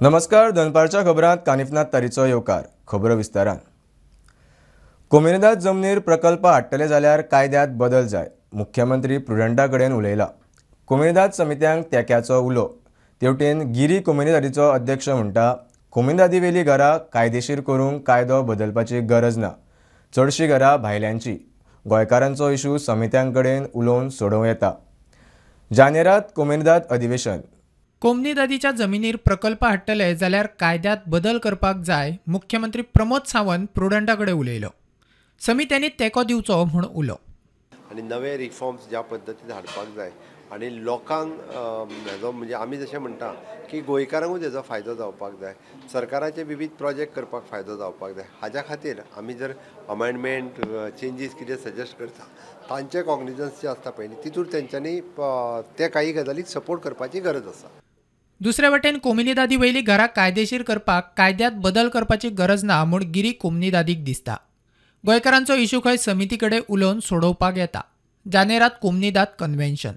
नमस्कार. दनपारच्या खबरांत कानिफनाथ तारीचो येवकार. खबरो विस्तारान. कोमिनदाद जमनीर प्रकल्प हाडटले जाल्यार कायद्यात बदल जाय. मुख्यमंत्री प्रुडंटा कडेन उलयला. कोमिनदाद समित्यांक तेक्याचो उलो. तेवटेन गिरी कोमिनदादीचो अध्यक्ष म्हणटा, कोमिनदादी वेली घरां कायदेशीर करूंक कायदो बदलपाची गरज ना. चडशीं घरां भायल्यांची. गोंयकारांचो इशू समित्यां कडेन उलोवन सोडोवं येता. जानेरांत कोमिनदाद अधिवेशन. कोमनीदादीच्या जमिनीर प्रकल्प हाडटले जाल्यार कायद्यात बदल करपाक जाय. मुख्यमंत्री प्रमोद सावंत प्रुडंटा कडेन उलयलो. समित्यांनी तेको दिवचो म्हूण उलो. आनी नवे रिफॉर्म्स ज्या पद्दतीन हाडपाक जाय आनी लोकांक हेजो म्हणजे आमी जशें म्हणटा की गोंयकारांकूच हेजो फायदो जावपाक जाय. सरकाराचे विविध प्रोजेक्ट करपाक फायदो जावपाक जाय. हाज्या खातीर आमी जर अमेंडमेंट चेंजीस कितें सजेस्ट करता तांचे कॉग्निजन्स जे आसता पळय तितूर तेंच्यांनी ते काही गजालीक सपोर्ट करपाची गरज आसा. दुसरे वटेन कोमिनीदादी वयली घरां कायदेशीर करपाक कायद्यात बदल करपाची गरज ना म्हूण गिरी कोमनीदादीक दिसता. गोंयकारांचो इशू खंय समिती कडेन उलोवन सोडोवपाक येता. जानेरांत कोमनीदाद convention.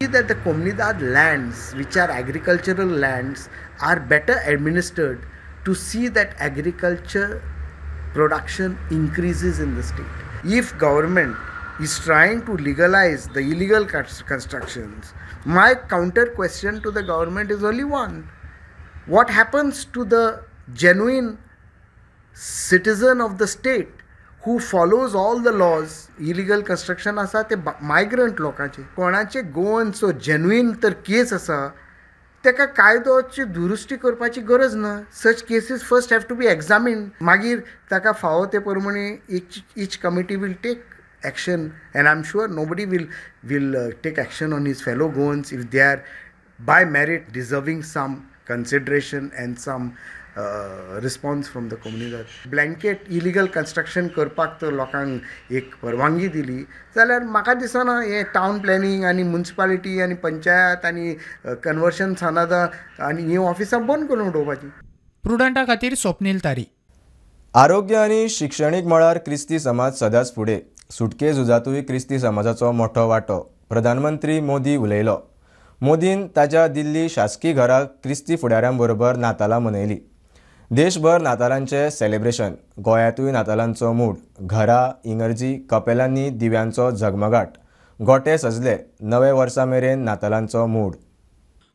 That the Komunidad lands, which are agricultural lands, are better administered to see that agriculture production increases in the state. If government is trying to legalize the illegal constructions, my counter question to the government is only one. What happens to the genuine citizen of the state who follows all the laws? Illegal construction आसा ते migrant लोकांचे, कोणाचे गोवन्सो genuine तर केस आसा तेका कायदोची दुरुस्ती करपाची गरज ना. Such cases first have to be examined. मागीर ताका फावो ते प्रमाणे each committee will take action, and I'm sure nobody will take action on his fellow Goans if they are by merit deserving some consideration and some response from the community. Blanket illegal construction करपाक तर लोकांक एक परवानगी दिली जाल्यार म्हाका दिसना हे टावन प्लॅनिंग आनी म्युनिसिपालिटी आनी पंचायत आनी कन्वर्शन सनादा आनी ही ऑफिसां बंद करून उडोवपाची. प्रुडंटा खातीर स्वप्नील तारी. आरोग्य आनी शिक्षणीक मळार क्रिस्ती समाज सदांच फुडें. सुटके झुजांतूय क्रिस्ती समाजाचो मोठो वांटो. प्रधानमंत्री मोदी उलयलो. मोदीन ताच्या दिल्ली शासकीय घराक क्रिस्ती फुडाऱ्यां बरोबर नातालां मनयलीं. देशभर नातालांचे सेलिब्रेशन. गोंयांतूय नातालांचो मूड. घरां, इगर्जी, कपेलांनी दिव्यांचो झगमगाट. गोटे सजले. नवे वर्सा मेरेन नातालांचो मूड.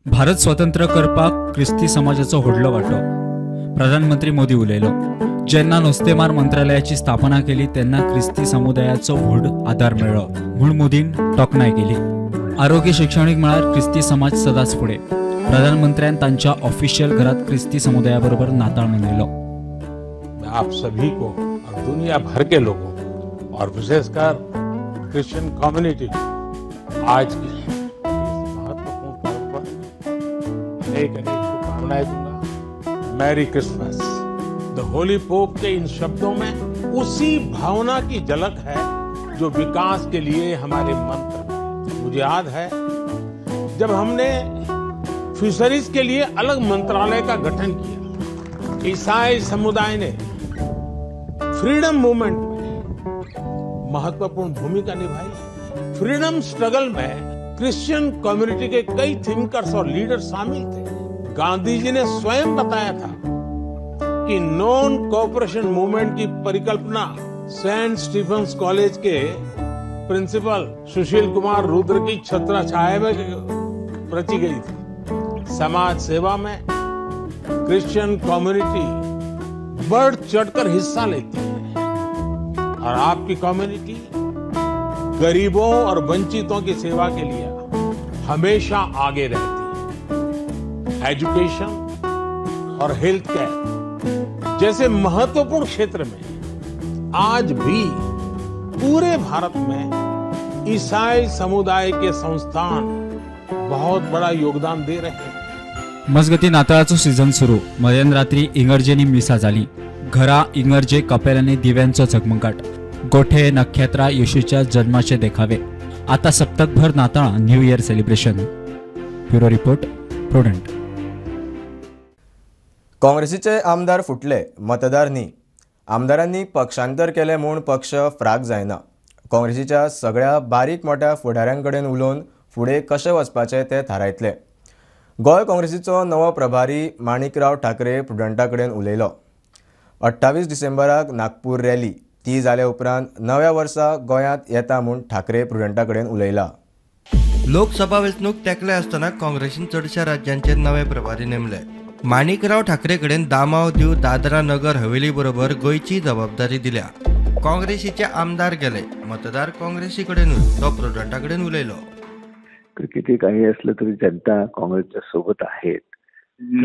भारत स्वतंत्र करपाक क्रिस्ती समाजाचो व्हडलो वांटो. प्रधानमंत्री मोदी उलयलो. जेन्ना नुस्तेमार मंत्रालयाची स्थापना केली तेन्ना क्रिस्ती समुदायाचो व्हड आदार मेळ्ळो म्हूण मोदीन तोखणाय केली. आरोग्य शिक्षणीक मळार क्रिस्ती समाज सदांच फुडें. प्रधानमंत्र्यान तांच्या ऑफिशियल घरात क्रिस्ती समुदायाबरोबर नाताळ मनयलो. मैं आप सभी को और दुनिया भर के लोगों को और विशेषकर क्रिश्चियन कम्युनिटी को आज की इस महत्वपूर्ण पर्व पर अनेक शुभकामनाएं दूंगा. Merry Christmas. The Holy pope K in शब्दों में उसी भावना की झलक है जो विकास के लिए हमारे मंत्र में. मुझे याद है जब हमने फिशरीज के लिए अलग मंत्रालय का गठन किया, ईसाई समुदाय ने फ्रीडम मूवमेंट में महत्वपूर्ण भूमिका निभाई. फ्रीडम स्ट्रगल में क्रिश्चियन कम्युनिटी के कई थिंकर्स और लीडर्स शामिल थे. गांधी जी ने स्वयं बताया था कि नॉन कोऑपरेशन मूवमेंट की परिकल्पना सेंट स्टीफेंस कॉलेज के प्रिंसिपल सुशील कुमार रुद्र की छत्रछाया में रची गई थी. समाज सेवा में क्रिश्चियन कम्युनिटी बढ़ चढ़कर हिस्सा लेती है और आपकी कम्युनिटी गरीबों और वंचितों की सेवा के लिए हमेशा आगे रहती है. एजुकेशन और हेल्थ केयर जैसे महत्वपूर्ण क्षेत्र में आज भी पूरे भारत में ईसाई समुदाय के संस्थान बहुत बड़ा योगदान दे रहे हैं. मजगती नाताळाचो सीझन सुरू. मध्यरात्री इगर्जेनी मिसा जाली. घरा, इगर्जे, कपेलांनी दिव्यांचो झगमगाट. गोठे, नखेत्रां, येशूच्या जन्माचे देखावे. आता सप्तकभर नाताळ, new year celebration. Bureau report, prudent. काँग्रेसीचे आमदार फुटले, मतदार न्ही. आमदारांनी पक्षांतर केले म्हूण पक्ष फ्राक जायना. काँग्रेसीच्या सगळ्या बारीक मोठ्या फुडाऱ्यां कडेन उलोवन फुडें कशें वचपाचें तें थारायतले. गोंय काँग्रेसीचो नवो प्रभारी माणिकराव ठाकरे प्रुडंटा कडेन उलयलो. 28 डिसेंबराक नागपूर रॅली ती जाले उपरांत नव्या वर्सा गोंयांत येता म्हूण ठाकरे प्रुडंटा कडेन उलयला. लोकसभा वेंचणूक तेंकले आसतना काँग्रेसीन चडशा राज्यांचे नवे प्रभारी नेमले. माणिकराव ठाकरे कडेन दामाव दीव दादरा नगर हवेली बरोबर गोंयची जबाबदारी दिल्या. काँग्रेसीचे आमदार गेले, मतदार काँग्रेसी कडेनूच, तो प्रुडंटा कडेन उलयलो. किती काही असलं तरी जनता काँग्रेसच्या सोबत आहेत.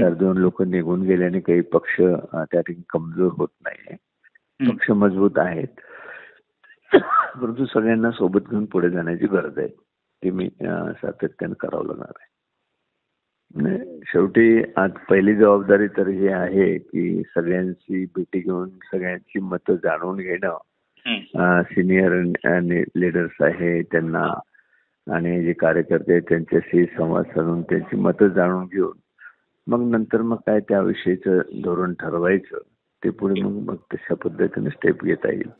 तर 2 लोक निघून गेल्याने काही पक्ष त्या ठिकाणी कमजोर होत नाही. पक्ष मजबूत आहेत, परंतु सगळ्यांना सोबत घेऊन पुढे जाण्याची गरज आहे. ती मी सातत्याने करावं लागणार आहे. शेवटी आज पहिली जबाबदारी तर ही आहे की सगळ्यांची भेटी घेऊन सगळ्यांची मतं जाणून घेणं. सिनियर लीडर्स आहे त्यांना आणि जे कार्यकर्ते आहेत त्यांच्याशी संवाद साधून त्यांची मतं जाणून घेऊन मग नंतर मग काय त्याविषयीचं धोरण ठरवायचं. ते पुढे मग तशा पद्धतीने स्टेप घेता येईल.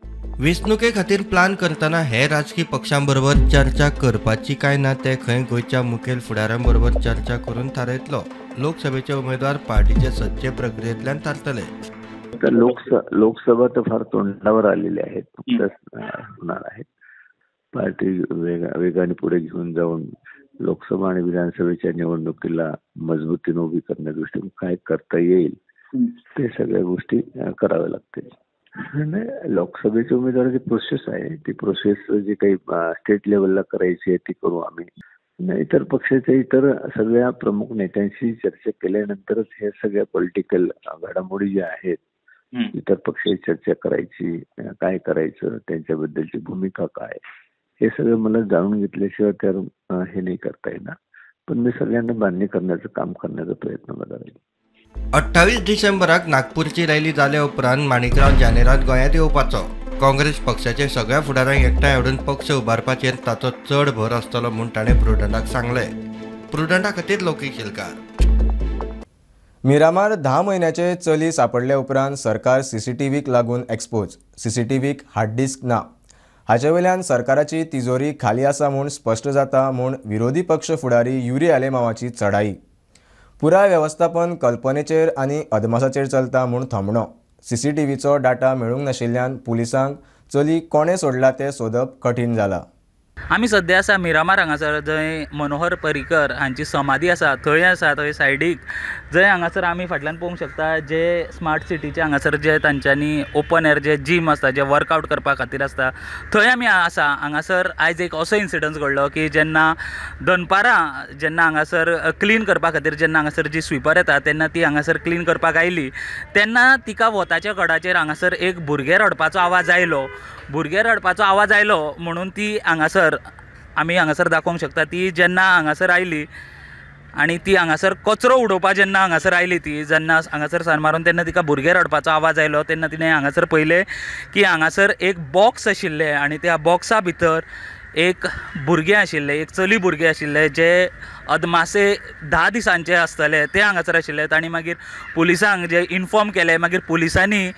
वेंचणुके खातीर प्लान करतना हे राजकीय पक्षांबरोबर चर्चा करपाची काय ना ते खंय गोंयच्या मुखेल फुडाऱ्यांबरोबर चर्चा करून थारायतलो. लोकसभेचे उमेदवार पार्टीचे सच्चे प्रक्रियेंतल्यान थारतले. तर लोकसभा तर फार तोंडावर आलेले आहेत, होणार आहेत. पार्टी वेगाने पुढे घेऊन जाऊन लोकसभा आणि विधानसभेच्या निवडणुकीला मजबूतीने उभी करण्यादृष्टीने काय करता येईल ते सगळ्या गोष्टी कराव्या लागतील. लोकसभेची उमेदवाराची प्रोसेस आहे, ती प्रोसेस जी काही स्टेट लेवलला करायची आहे ती करू आम्ही. इतर पक्षाच्या इतर सगळ्या प्रमुख नेत्यांशी चर्चा केल्यानंतरच हे सगळ्या पॉलिटिकल घडामोडी ज्या आहेत इतर पक्षाची चर्चा करायची, काय करायचं, त्यांच्याबद्दलची भूमिका काय, हे सगळं मला जाणून घेतल्याशिवाय त्या हे नाही करता येणार. पण मी सगळ्यांना बांधणी करण्याचं काम करण्याचा प्रयत्न करणार आहे. 28 डिसेंबराक नागपूरची रॅली जाल्या उपरांत माणिकराव जानेरात गोंयांत येवपाचो. काँग्रेस पक्षाचे सगळ्या फुडाऱ्यांक एकठांय हाडून पक्ष उबारपाचेर ताचो चड भर आसतलो म्हूण ताणें प्रुडंटाक सांगलें. प्रुडंटा खातीर लौकीक शिलकार. मिरामार 10 म्हयन्याचे चली सापडल्या उपरांत सरकार सीसीटीव्हीक लागून एक्सपोज. सीसीटीव्हीक हार्ड डिस्क ना. हाचे वयल्यान सरकाराची तिजोरी खाली आसा म्हूण स्पश्ट जाता म्हूण विरोधी पक्ष फुडारी युरी आलेमावाची चढाई. पुराय वेवस्थापन कल्पनेचेर आनी अदमासाचेर चलता म्हूण थमणो. सीसीटीव्हीचो डाटा मेळूंक नाशिल्ल्यान पुलिसांक चली कोणे सोडला तें सोदप कठीण जाला. आमी सद्या आसा मिरामार हांगासर जंय मनोहर पर्रीकर हांची समाधी आसा थंय सायडीक जंय हांगासर आमी फाटल्यान पळोवंक शकता जे स्मार्ट सिटीचे हांगासर जे तांच्यांनी ओपन एअर जे जीम आसता जे वर्कआउट करपा खातीर आसता थंय आमी आसा. हांगासर आयज एक असो इन्सिडन्स घडलो की जेन्ना दनपारां जेन्ना हांगासर क्लीन करपा खातीर जेन्ना हांगासर जी स्विपर येता तेन्ना ती हांगासर क्लीन करपाक आयली तेन्ना तिका वताच्या कडाचेर हांगासर एक भुरगें रडपाचो आवाज आयलो. म्हणून ती हांगासर आमी हांगासर दाखोवंक शकता. ती जेन्ना हांगासर आयली आनी ती हांगासर कचरो उडोवपा जेन्ना हांगासर आयली ती जेन्ना हांगासर सान मारून तेन्ना तिका भुरगें रडपाचो आवाज आयलो तेन्ना तिणें हांगासर पळयलें की हांगासर एक बॉक्स आशिल्लें आनी त्या बॉक्सा भितर एक भुरगें आशिल्लें, एक चली भुरगें आशिल्लें जे अदमासे 10 दिसांचे आसतले ते हांगासर आशिल्ले. तांणी मागीर पुलिसांक जे इन्फॉर्म केलें, मागीर पुलिसांनी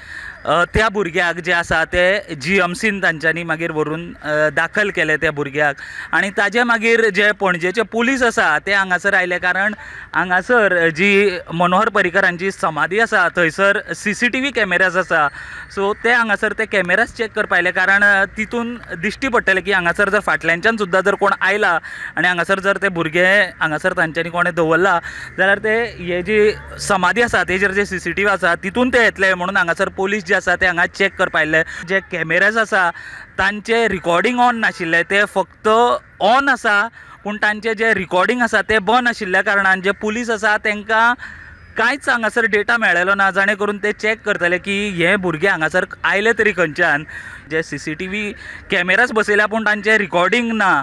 त्या भुरग्याक जे आसा ते GMCन तांच्यांनी मागीर व्हरून दाखल केले त्या भुरग्याक. आनी ताजे मागीर जे पणजेचे पुलीस आसा ते हांगासर आयले कारण हांगासर जी मनोहर पर्रीकरांची समाधी आसा थंयसर CCTV कॅमेराज आसा. सो ते हांगासर ते कॅमेराज चॅक करपा आयले कारण तितून दिश्टी पडटलें की हांगासर जर फाटल्यानच्यान सुद्दां जर कोण आयला आनी हांगासर जर ते भुरगे हांगासर तांच्यांनी कोणें दवरला जाल्यार ते हे जी समाधी आसा तेजेर जे CCTV आसा तितून ते येतले म्हणून हांगासर पुलीस जे आसा ते हांगा चॅक करपा आयले. जे कॅमेराज आसा तांचे रिकॉर्डिंग ऑन नाशिल्ले, ते फक्त ऑन आसा पूण तांचे जे रिकॉर्डिंग आसा ते बंद आशिल्ल्या कारणान जे पुलीस आसा तांकां कांयच हांगासर डेटा मेळ्ळेलो ना जाणे करून ते चॅक करतले की हे भुरगे हांगासर आयले तरी खंयच्यान. जे CCTV कॅमेराज बसयल्या पूण तांचे रिकॉर्डिंग ना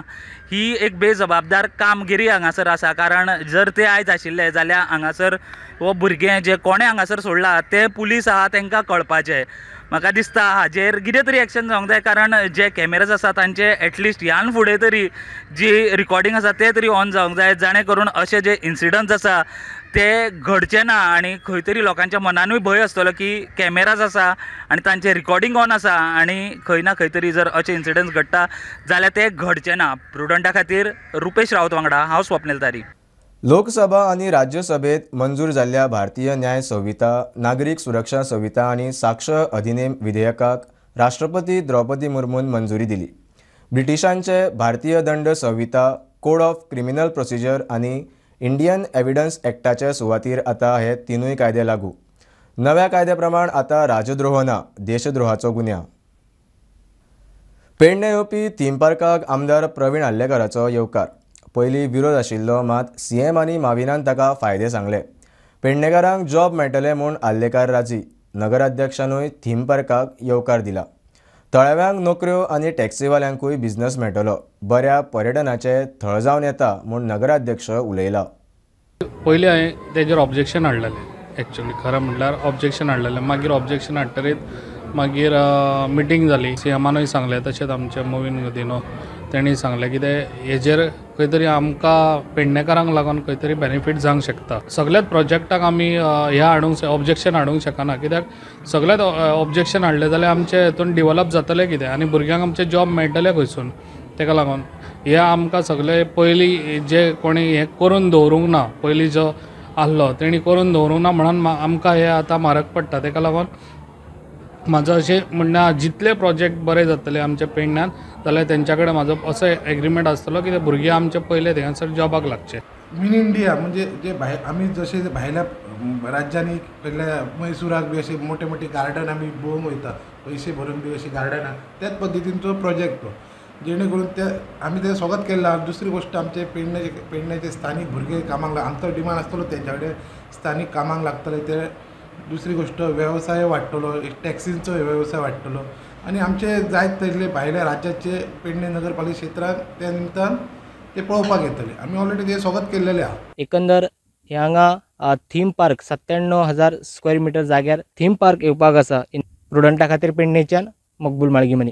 ही एक बेजबाबदार कामगिरी हांगासर आसा. कारण जर ते आयज आशिल्ले जाल्यार हांगासर वो भुरगें जे कोणें हांगासर सोडला ते पुलीस आहा तांकां कळपाचें. म्हाका दिसता हाजेर कितें तरी एक्शन जावंक जाय कारण जे कॅमेराज आसा तांचे एटलिस्ट ह्यान फुडें तरी जी रिकॉर्डिंग आसा ते तरी ऑन जावंक जाय जाणे करून अशे जे इन्सिडंट्स आसा ते घडचे ना आनी खंय तरी लोकांच्या मनानूय भंय आसतलो की कॅमेराज आसा आनी तांचे रिकॉर्डिंग ऑन आसा आनी खंय ना खंय तरी जर अशे इन्सिडंट्स घडटा जाल्यार ते घडचे ना. प्रुडंटा खातीर रुपेश रावत वांगडा हांव स्वप्नील तारी. लोकसभा आणि राज्यसभेत मंजूर झालेल्या भारतीय न्याय संहिता, नागरिक सुरक्षा संहिता आणि साक्ष अधिनियम विधेयकाक राष्ट्रपती द्रौपदी मुर्मून मंजुरी दिली. ब्रिटिशांचे भारतीय दंड संहिता, कोड ऑफ क्रिमिनल प्रोसिजर आणि इंडियन एव्हिडन्स ॲक्टाचे सुवातेर आता हे तिनूय कायदे लागू. नव्या कायद्याप्रमाण आता राजद्रोह ना, देशद्रोहाचो गुन्हा. पेडणे येवपी थीम पार्काक आमदार प्रवीण आल्लेकराचो येवकार. पयलीं विरोध आशिल्लो, मात सीएम आनी माविनान ताका फायदे सांगले. पेडणेकारांक जॉब मेळटले म्हूण आल्लेकार राजी. नगराध्यक्षानूय थीम पार्काक येवकार दिला. थळाव्यांक नोकऱ्यो आनी टॅक्सीवाल्यांकूय बिझनेस मेळटलो. बऱ्या पर्यटनाचे थळ जावन येता म्हूण नगराध्यक्ष उलयला. पयलीं हांवें तेजेर ऑब्जेक्शन हाडलेलें. एक्चुअली खरें म्हणल्यार ऑब्जेक्शन हाडलेलें. मागीर ऑब्जेक्शन हाडटरीत मागीर मिटींग जाली. सीएमानूय सांगलें, तशेंच आमचे मोविन गदिनो तेणी सांगलें कितें हेजेर खंय तरी आमकां पेडणेकारांक लागून खंय तरी बेनिफीट जावंक शकता. सगळ्याच प्रोजेक्टाक आमी ऑब्जेक्शन हाडूंक शकना. कित्याक सगळ्यात ऑब्जेक्शन हाडलें जाल्यार आमचे हितून डेवलप जातलें कितें आनी भुरग्यांक आमचे जॉब मेळटले खंयसून. तेका लागून हे आमकां सगळे पयलीं जे कोणी हे करून दवरूंक ना, पयलीं जो आसलो तेणी करून दवरूंक ना म्हणून आमकां हे आतां म्हारग पडटा. तेका लागून म्हाजो अशें म्हणणें, जितले प्रोजेक्ट बरे जातले आमच्या पेडण्यान जाल्यार तेंच्या कडेन म्हाजो असो एग्रीमेंट आसतलो की ते भुरगे आमचे पयले थंयसर जॉबाक लागचे. मिनी इंडिया म्हणजे जे आमी जशे भायल्या राज्यांनी पहिल्या मैसुराक बी अशे मोठे मोठे गार्डन आमी पळोवंक वयता, पयशे भरून बी अशी गार्डनां, त्याच पद्दतीचो प्रोजेक्ट तो, जेणे करून ते आमी ते स्वागत केला. दुसरी गोष्ट आमचे पेडण्याचे स्थानीक भुरगे कामाक आमचो डिमांड आसतलो तेंच्या कडेन स्थानीक कामाक लागतले ते. दुसरी गोष्ट व्यवसाय वाडटलो, टॅक्सींचो व्यवसाय वाडटलो आनी आमचे जायत तसले भायल्या राज्याचे पेडणे नगरपालिका क्षेत्रांत ते निमतान ते पळोवपाक येतले. आमी ऑलरेडी ते स्वागत केल्लेले आहा. एकंदर हे हांगा थीम पार्क 97,000 स्क्वेअर मिटर जाग्यार थीम पार्क येवपाक आसा. प्रुडंटा खातीर पेडणेच्यान मकबूल माळगीमनी.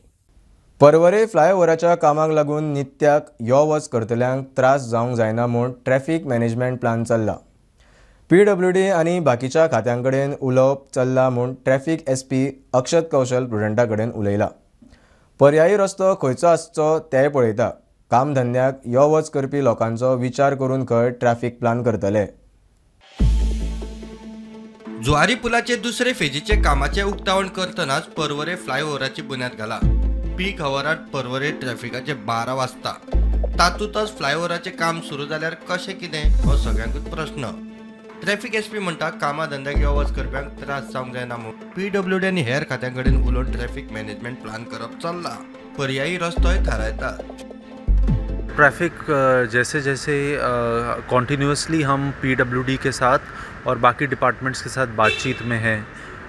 परवरे फ्लायओव्हराच्या कामाक लागून नित्याक यो वच करतल्यांक त्रास जावंक जायना म्हूण ट्रॅफिक मॅनेजमेंट प्लान चल्ला. PWD आनी बाकीच्या खात्यां कडेन उलोवप चल्ला म्हूण ट्रॅफिक SP अक्षत कौशल प्रुडंटा कडेन उलयला. पर्यायी रस्तो खंयचो आसचो तेंय पळयता. काम धंद्याक यो वच करपी लोकांचो विचार करून खंय ट्रॅफिक प्लान करतले. जुवारी पुलाचे दुसरे फेजीचे कामाचे उक्तावण करतनाच परवरे फ्लायओव्हराची बुन्याद घाला. पीक हवरात परवरे ट्रॅफिकाचे 12 वाजता. तातूंतच फ्लायओव्हराचे काम सुरू जाल्यार कशें कितें हो सगळ्यांकूच प्रश्न. ट्रॅफिक SP म्हणटा कामा धंद्याक यो वच करप्यांक त्रास जावंक जायना म्हूण PWD आनी हेर खात्यां कडेन उलोवन ट्रॅफिक मॅनेजमेंट प्लान करप चल्ला. पर्यायी रस्तोय थारायतात. ट्रैफिक जैसे जैसे कॉन्टीन्यूसली हम PWD के साथ और बाकी डिपार्टमेंट्स के साथ बातचीत में हैं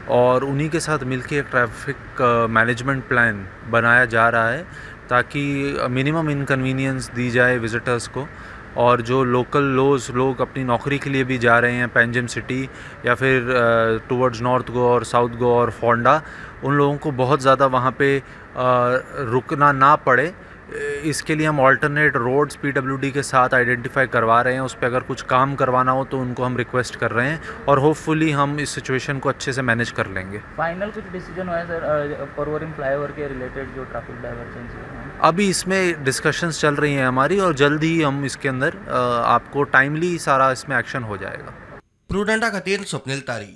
और उन्हीं के साथ मिलकर एक ट्रैफिक मैनेजमेंट प्लान बनाया जा रहा है ताकि मिनिमम इनकन्वीनियंस दी जाए विजिटर्स को. और जो लोकल लोग अपनी नौकरी के लिए भी जा रहे हैं पेंजिम सिटी या फिर टुवर्ड्स नॉर्थ गोवा और साउथ गोवा और फोंडा, उन लोगों को बहुत ज़्यादा वहाँ पे रुकना ना पड़े, इसके लिए हम ऑल्टरनेट रोड्स PWD के साथ आइडेंटिफाई करवा रहे हैं. उस पर अगर कुछ काम करवाना हो तो उनको हम रिक्वेस्ट कर रहे हैं और होपफुली हम इस सिचुएशन को अच्छे से मैनेज कर लेंगे. फाइनल कुछ डिसीजन हुआ है सर परवरिंग फ्लाईओवर के रिलेटेड जो ट्रैफिक डाइवर्जन है? अभी इसमें डिस्कशंस चल रही हैं हमारी और जल्द ही हम इसके अंदर आपको टाइमली सारा इसमें एक्शन हो जाएगा. प्रुडंटा खातीर स्वप्नील तारी.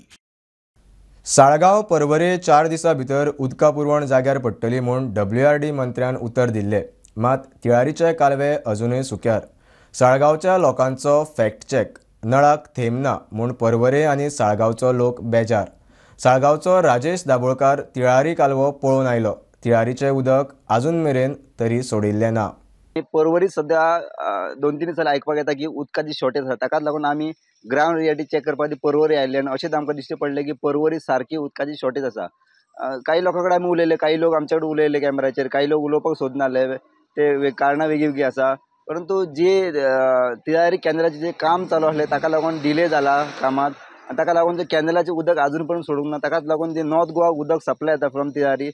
साळगांव परवरे 4 दिसां भितर उदका पुरवण जाग्यार पडटली म्हूण WRD मंत्र्यान उतर दिल्लें. मात तिळारीचे कालवे अजूनय सुक्यार. साळगांवच्या लोकांचो फॅक्ट चॅक. नळाक थेंब ना म्हूण परवरे आनी साळगांवचो लोक बेजार. साळगांवचो राजेश दाबोळकार तिळारी कालवो पळोवन आयलो. तिळारीचें उदक आजून मेरेन तरी सोडिल्लें ना. परवरी सध्या 2-3 दीस जाल्यार आयकपाक येता की उदकाची शॉर्टेज आसा. ताकाच लागून आमी ग्रावंड रियालिटी चॅक करपाक परवरी आयिल्ले आनी अशेंच आमकां दिश्टी पडलें की परवरी सारकी उदकाची शॉर्टेज आसा. काही लोकां कडेन आमी उलयले, काही लोक आमचे कडेन उलयले कॅमेराचेर, काही लोक उलोवपाक सोदनासले. ते कारणां वेगळी वेगळी आसा. परंतु जे तिळारी केंद्राचें जे काम चालू आसलें ताका लागून डिले जाला कामात आनी ताका लागून ते केंद्राचें उदक आजून पर्यंत सोडूंक ना. ताकाच लागून जे नॉर्थ गोवा उदक सप्लाय जाता फ्रॉम तिळारी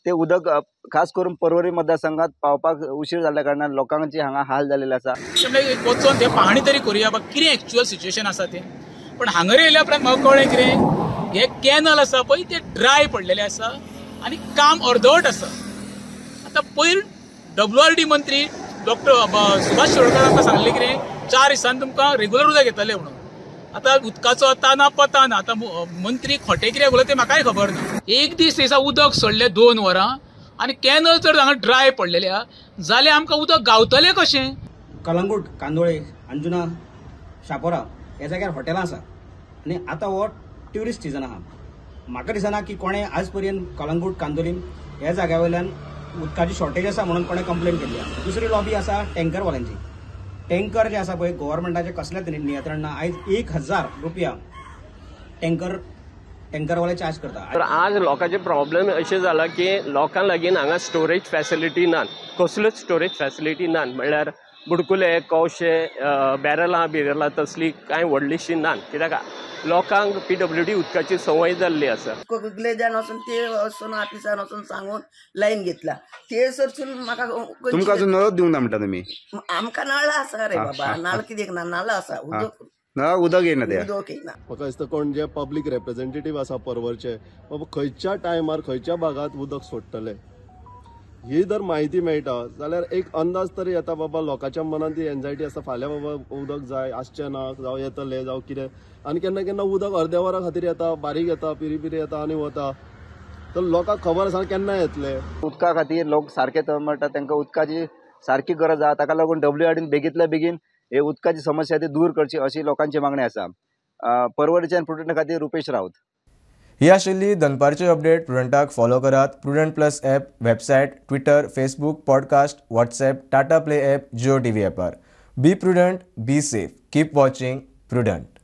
ते उदक खास करून परवरी मतदारसंघात पावपाक उशीर जाल्ल्या कारणान लोकांचे हांगा हाल जाल्ले आसा. वचून ते पाहणी तरी करूया बा कितें एक्चुअल सिच्युएशन आसा तें. पण हांगा येयल्या उपरांत म्हाका कळ्ळें कितें हे कॅनल आसा पळय ते ड्राय पडलेले आसा आनी काम अर्दवट आसा. आतां पयर WRD मंत्री डॉक्टर सुभाष शिरोडकर आमकां सांगलें कितें 4 दिसांनी तुमकां रेग्युलर उदक येतलें म्हणून. आतां उदकाचो ताना पता ना. आतां मंत्री खोटे कितें उलयता तें म्हाकाय खबर ना. एक दीस थंयसा उदक सोडलें 2 वरां आनी कॅनल जर हांगा ड्राय पडलेले जाल्यार आमकां उदक गावतलें कशें? कलंगूट, कांदोळे, अंजुना, शापोरा ह्या जाग्यार हॉटेलां आसा आनी आतां हो ट्युरिस्ट सिजन आहा. म्हाका दिसना की कोणें आज पर्यंत कलंगूट, कांदोलीम ह्या जाग्या वयल्यान उदकाची शॉर्टेज आसा म्हणून कोणें कंप्लेन केल्ली आहा. दुसरी लॉबी आसा टँकरवाल्यांची. टँकर जे आसा पळय गव्हर्मेंटाचे कसलेंच नियंत्रण ना. आयज 1000 रुपया टँकरवाले चार्ज करता. तर आज लोकांचे प्रॉब्लेम अशें जाला की लोकां लागीं हांगा स्टोरेज फॅसिलिटी नात. कसल्योच स्टोरेज फॅसिलिटी नात. म्हणल्यार बुडकुले, कवशे, बॅरलां तसली कांय व्हडलीशी नात. कित्याक लोकांक PWD उदकाची संवय जाल्ली आसा. ग्लेजान वचून ते वचून ऑफिसान वचून सांगून लायन घेतला. ते सरसून म्हाका तुमकां अजून नळच दिवंक ना म्हणटा तुमी. आमकां नळ आसा रे बाबा. नाल कित्याक ना? नाल आसा. उदक येना ते. उदक येना. म्हाका दिसता कोण जे पब्लीक रिप्रेझेंटेटिव्ह आसा परवरचे बाबा खंयच्या टायमार खंयच्या भागात उदक सोडटले ही जर माहिती मेळटा जाल्यार एक अंदाज तरी येता. बाबा लोकांच्या मनात ती एन्झायटी आसता फाल्यां बाबा उदक जाय आसचें ना जावं येतलें जावं कितें. आनी केन्ना केन्ना उदक अर्द्या वरा खातीर येता, बारीक येता, पिरी येता आनी वता. तर लोकांक खबर आसा केन्ना येतले. उदका खातीर लोक सारके म्हणटा तांकां उदकाची सारकी गरज आसा. ताका लागून WRDन बेगींतल्या बेगीन हे उदकाची समस्या ती दूर करची अशी लोकांची मागणी आसा. परवरीच्यान प्रुडंटा खातीर रुपेश रावत. ही आशिल्ली दनपारची अपडेट. प्रुडंटाक फॉलो करात. Prudent plus app, website, Twitter, Facebook, podcast, WhatsApp, Tata play app, Jio TV ॲपार. Be Prudent, be safe, keep watching prudent.